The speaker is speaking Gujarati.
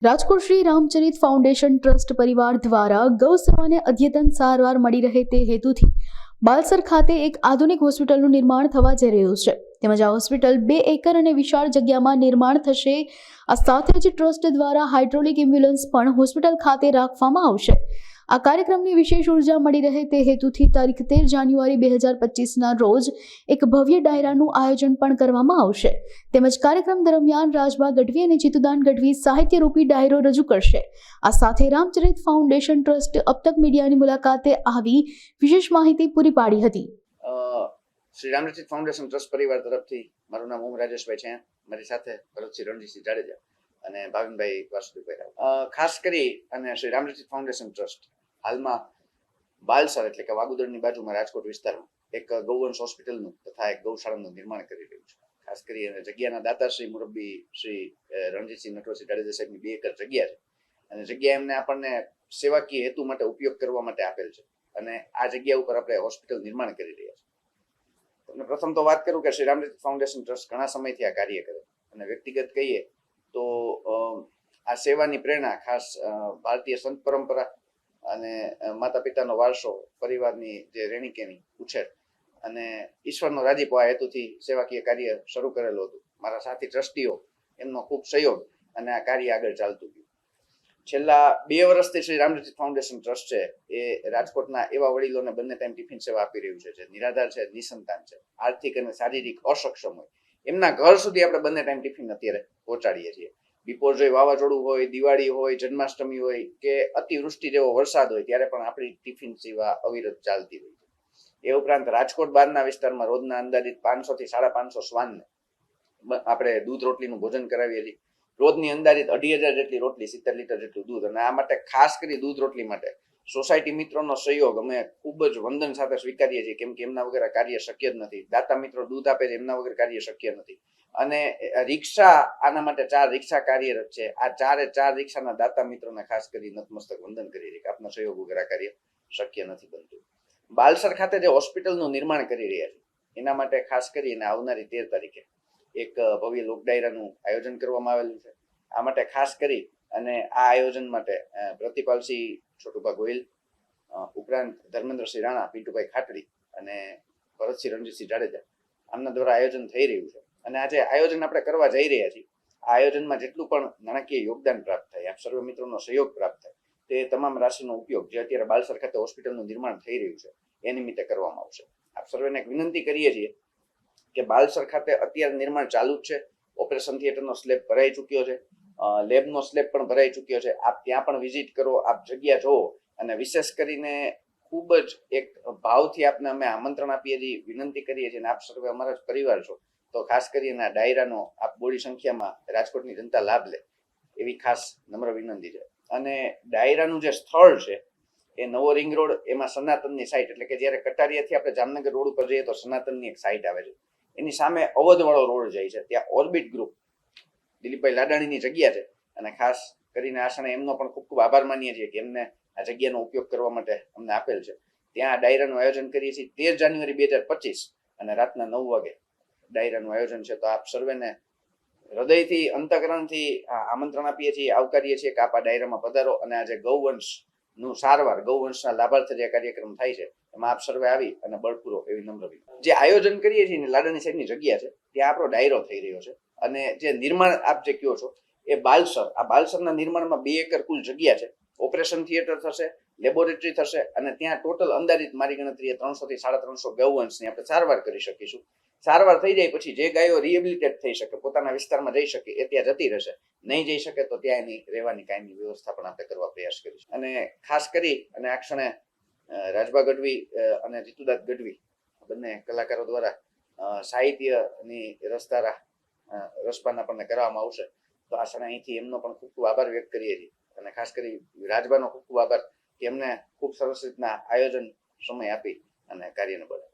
રાજકોટ શ્રી રામચરિત ફાઉન્ડેશન ટ્રસ્ટ પરિવાર દ્વારા ગૌ સેવાને અદ્યતન સારવાર મળી રહે તે હેતુથી બાલસર ખાતે એક આધુનિક હોસ્પિટલનું નિર્માણ થવા જઈ રહ્યું છે. તેમજ આ હોસ્પિટલ 2 એકર અને વિશાળ જગ્યામાં નિર્માણ થશે. આ સાથે જ ટ્રસ્ટ દ્વારા હાઇડ્રોલિક એમ્બ્યુલન્સ પણ હોસ્પિટલ ખાતે રાખવામાં આવશે. આ કાર્યક્રમની વિશેષ ઉર્જા મળી રહે તે હેતુથી તારીખ 13 જાન્યુઆરી 2025ના રોજ એક ભવ્ય ડાયરાનું આયોજન પણ કરવામાં આવશે. તેમજ કાર્યક્રમ દરમિયાન રાજભા ગઢવી અને જીતુદાન ગઢવી સાહિત્યરૂપી ડાયરો રજૂ કરશે. આ સાથે રામચરિત ફાઉન્ડેશન ટ્રસ્ટ અબ તક મીડિયાની મુલાકાતે આવી વિશેષ માહિતી પૂરી પાડી હતી. શ્રી રામચરિત ફાઉન્ડેશન ટ્રસ્ટ પરિવાર તરફથી મારું નામ ઓમ રાજેશભાઈ છે. મારી સાથે ભરતસિંહ રણજીતસિંહ જાડેજા અને ભાવિનભાઈ વાસુદેવભાઈ. ખાસ કરી અને શ્રી રામચરિત ફાઉન્ડેશન ટ્રસ્ટ હાલમાં બાલસર એટલે કે વાગુદરની બાજુમાં રાજકોટ વિસ્તારમાં એક ગૌવંશ હોસ્પિટલનું તથા એક ગૌશાળાનું નિર્માણ કરી રહ્યું છે. ખાસ કરી અને જગ્યાના દાતા શ્રી મુરબ્બી શ્રી રણજીતસિંહ નટવરસિંહ જાડેજા સાહેબની 2 એકર જગ્યા છે અને જગ્યા એમને આપણને સેવાકીય હેતુ માટે ઉપયોગ કરવા માટે આપેલ છે અને આ જગ્યા ઉપર આપણે હોસ્પિટલ નિર્માણ કરી રહ્યા છીએ. તમને પ્રથમ તો વાત કરું કે શ્રી રામચરિત ફાઉન્ડેશન ટ્રસ્ટ ઘણા સમયથી આ કાર્ય કરે અને વ્યક્તિગત કહીએ તો આ સેવાની પ્રેરણા ખાસ ભારતીય સંત પરંપરા અને માતા પિતાનો વારસો, પરિવારની જે રેણીકેણી ઉછેર અને ઈશ્વરનો રાજીપો આ હેતુથી સેવાકીય કાર્ય શરૂ કરેલું હતું. મારા સાથી ટ્રસ્ટીઓ એમનો ખૂબ સહયોગ અને આ કાર્ય આગળ ચાલતું ગયું. છેલ્લા 2 વર્ષથી શ્રી રામચરિત ફાઉન્ડેશન ટ્રસ્ટ છે એ રાજકોટના એવા વડીલોને બંને ટાઈમ ટિફિન સેવા આપી રહ્યું છે, જે નિરાધાર છે, નિસંતાન છે, આર્થિક અને શારીરિક અસક્ષમ હોય એમના ઘર સુધી આપણે બંને ટાઈમ ટિફિન અત્યારે પહોંચાડીએ છીએ. બિપોરજોય વાવાઝોડું હોય, દિવાળી હોય, જન્માષ્ટમી હોય કે અતિવૃષ્ટિ જેવો વરસાદ હોય ત્યારે પણ આપણી ટિફિન સેવા અવિરત ચાલતી હોય છે. એ ઉપરાંત રાજકોટ બહારના વિસ્તારમાં રોજના અંદાજિત 500 થી 550 શ્વાનને આપણે દૂધ રોટલીનું ભોજન કરાવીએ છીએ. રોજની અંદાજિત 2500 જેટલી રોટલી, 70 લીટર જેટલું દૂધ. અને આ માટે ખાસ કરી દૂધ રોટલી માટે સોસાયટી મિત્રોનો સહયોગ અમે ખૂબ જ વંદન સાથે સ્વીકારીએ છીએ, કેમ કે એમના વગર આ કાર્ય શક્ય જ નથી. દાતા મિત્રો દૂધ આપે છે, એમના વગર કાર્ય શક્ય નથી. અને રિક્ષા, આના માટે 4 રિક્ષા કાર્યરત છે. આ 4 રિક્ષાના દાતા મિત્રોને ખાસ કરી નતમસ્તક વંદન કરી રહી કે આપના સહયોગ વગર આ કાર્ય શક્ય નથી બનતું. બાલસર ખાતે જે હોસ્પિટલનું નિર્માણ કરી રહ્યા છે એના માટે ખાસ કરીને આવનારી 13 તારીખે એક ભવ્ય લોક ડાયરાનું આયોજન કરવામાં આવેલું છે. આ માટે ખાસ કરી અને આ આયોજન માટે પ્રતિપાલસિંહ છોટુભા ગોહિલ ઉપરાંત ધર્મેન્દ્રસિંહ રાણા, પિન્ટુભાઈ ખાટડી અને ભરતસિંહ રણજીતસિંહ જાડેજા આમના દ્વારા આયોજન થઈ રહ્યું છે. અને આજે આયોજન આપણે કરવા જઈ રહ્યા છીએ, આ આયોજનમાં જેટલું પણ નાણાકીય યોગદાન પ્રાપ્ત થાય, આપ સર્વ મિત્રોનો સહયોગ પ્રાપ્ત થાય, તે તમામ રાશિનો ઉપયોગ જે અત્યારે બાલસર ખાતે હોસ્પિટલનું નિર્માણ થઈ રહ્યું છે એ નિમિત્તે કરવામાં આવશે. આપ સર્વેને એક વિનંતી કરીએ છીએ કે બાલસર ખાતે અત્યારે નિર્માણ ચાલુ જ છે. ઓપરેશન થિયેટરનો સ્લેબ ભરાઈ ચૂક્યો છે, લેબનો સ્લેબ પણ ભરાઈ ચૂક્યો છે. આપ ત્યાં પણ વિઝિટ કરો, આપ જગ્યા જોવો અને વિશેષ કરીને ખૂબ જ એક ભાવથી આપને અમે આમંત્રણ આપીએ છીએ, વિનંતી કરીએ છીએ. અને આપ સર્વે અમારા જ પરિવાર છો તો ખાસ કરીને આ ડાયરાનો આપ બોડી સંખ્યામાં રાજકોટની જનતા લાભ લે એવી ખાસ નમ્ર વિનંતી છે. અને ડાયરાનું જે સ્થળ છે એ નવો રિંગ રોડ, એમાં સનાતનની સાઇટ, એટલે કે જ્યારે કટારિયાથી આપણે જામનગર રોડ ઉપર જઈએ તો સનાતનની એક સાઇટ આવે છે, એની સામે અવધવાળો રોડ જાય છે, ત્યાં ઓર્બિટ ગ્રુપ દિલીપભાઈ લાડાણીની જગ્યા છે. અને ખાસ કરીને આ ક્ષણે એમનો પણ ખૂબ ખૂબ આભાર માનીએ છીએ કે એમને આ જગ્યાનો ઉપયોગ કરવા માટે અમને આપેલ છે. ત્યાં આ ડાયરાનું આયોજન કરીએ છીએ 13 જાન્યુઆરી 2025 અને રાતના 9 વાગે ડાયરાનું આયોજન છે. તો આપ સર્વેને હૃદયથી, અંતઃકરણથી આમંત્રણ આપીએ છીએ, આવકારીએ છીએ કે આપ આ ડાયરામાં પધારો અને આજે ગૌવંશનું સારવાર, ગૌવંશના લાભાર્થે જે કાર્યક્રમ થાય છે એમાં આપ સર્વે આવી અને બળપૂરો એવી નમ્ર વિનંતી. જે આયોજન કરીએ છીએ લાડાણી સાહેબની જગ્યા છે, ત્યાં આપણો ડાયરો થઈ રહ્યો છે. અને જે નિર્માણ આપ જે કહો છો એ બાલસર, આ બાલસરના નિર્માણમાં 2 એકર કુલ જગ્યા છે. ઓપરેશન થિયેટર થશે, લેબોરેટરી થશે અને ત્યાં ટોટલ અંદાજિત મારી ગણતરીએ 300 થી 350 ગૌવંશની આપણે સારવાર કરી શકીશું. સારવાર થઈ જાય પછી જે ગાયો રિહેબિલિટેટ થઈ શકે, પોતાના વિસ્તારમાં જઈ શકે, એ ત્યાં જતી રહેશે. નહીં જઈ શકે તો ત્યાં એની રહેવાની કાયમી વ્યવસ્થા પણ આપણે કરવા પ્રયાસ કરીશું. અને ખાસ કરી અને આ ક્ષણે રાજભા ગઢવી અને જીતુદાન ગઢવી બંને કલાકારો દ્વારા સાહિત્યની રસપાન આપણને કરવામાં આવશે. તો આ ક્ષણે અહીંથી એમનો પણ ખૂબ ખૂબ આભાર વ્યક્ત કરીએ છીએ. અને ખાસ કરી રાજભાનો ખૂબ ખૂબ આભાર કે એમને ખૂબ સરસ રીતના આયોજન સમય આપી અને કાર્યને બને.